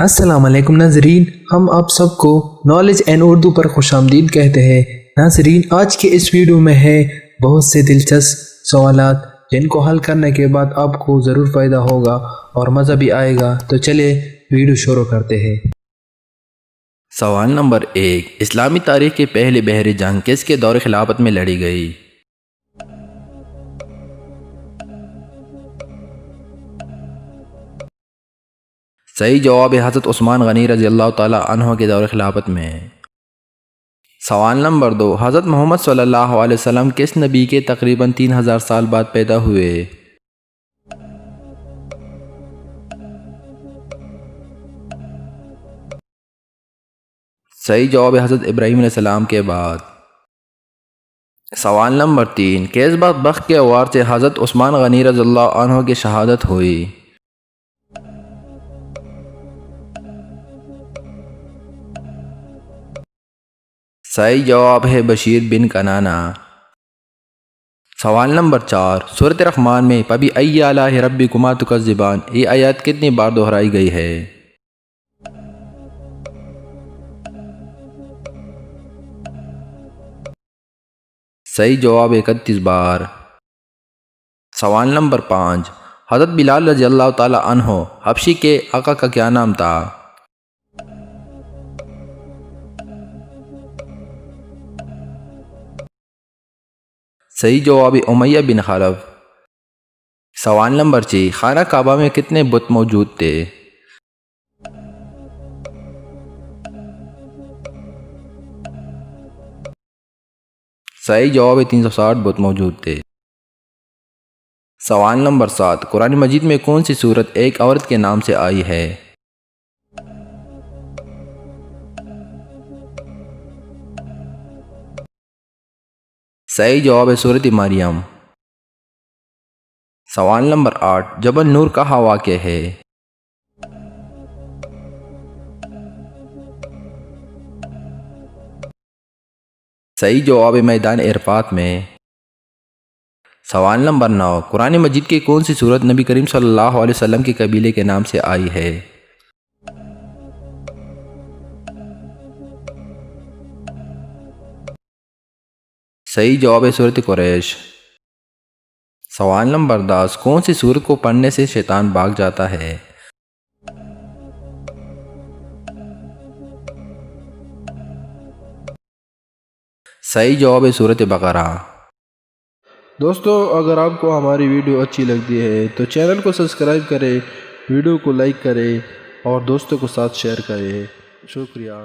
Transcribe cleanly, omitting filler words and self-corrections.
السلام علیکم ناظرین، ہم آپ سب کو نالج اینڈ اردو پر خوش آمدید کہتے ہیں۔ ناظرین، آج کے اس ویڈیو میں ہے بہت سے دلچسپ سوالات جن کو حل کرنے کے بعد آپ کو ضرور فائدہ ہوگا اور مزہ بھی آئے گا، تو چلے ویڈیو شروع کرتے ہیں۔ سوال نمبر 1، اسلامی تاریخ کی پہلی بحری جنگ کس کے دور خلافت میں لڑی گئی؟ صحیح جواب ہے حضرت عثمان غنی رضی اللہ تعالی عنہ کے دور خلافت میں۔ سوال نمبر 2، حضرت محمد صلی اللہ علیہ وسلم کس نبی کے تقریباً 3000 سال بعد پیدا ہوئے؟ صحیح جواب ہے حضرت ابراہیم علیہ السلام کے بعد۔ سوال نمبر 3، کس بدبخت کے وار سے حضرت عثمان غنی رضی اللہ عنہ کی شہادت ہوئی؟ صحیح جواب ہے بشیر بن کنانہ۔ سوال نمبر 4، سورۃ رحمان میں فبی ای آلاء ربکما تکذبان یہ آیت کتنی بار دہرائی گئی ہے؟ صحیح جواب 31 بار۔ سوال نمبر 5، حضرت بلال رضی اللہ تعالی عنہ حبشی کے آقا کا کیا نام تھا؟ صحیح جواب امیہ بن خلف۔ سوال نمبر 6، خانہ کعبہ میں کتنے بت موجود تھے؟ صحیح جواب 360 بت موجود تھے۔ سوال نمبر 7، قرآن مجید میں کون سی سورت ایک عورت کے نام سے آئی ہے؟ صحیح جواب ہے سورۃ مریم۔ سوال نمبر 8، جبل نور کہاں واقع ہے؟ صحیح جواب میدان عرفات میں۔ سوال نمبر 9، قرآن مجید کی کون سی سورت نبی کریم صلی اللہ علیہ وسلم کے قبیلے کے نام سے آئی ہے؟ صحیح جواب ہے سورۃ قریش۔ سوال نمبر 10، کون سی سورت کو پڑھنے سے شیطان بھاگ جاتا ہے؟ صحیح جواب ہے سورۃ بقرہ۔ دوستو، اگر آپ کو ہماری ویڈیو اچھی لگتی ہے تو چینل کو سبسکرائب کریں، ویڈیو کو لائک کریں اور دوستوں کو ساتھ شیئر کریں۔ شکریہ۔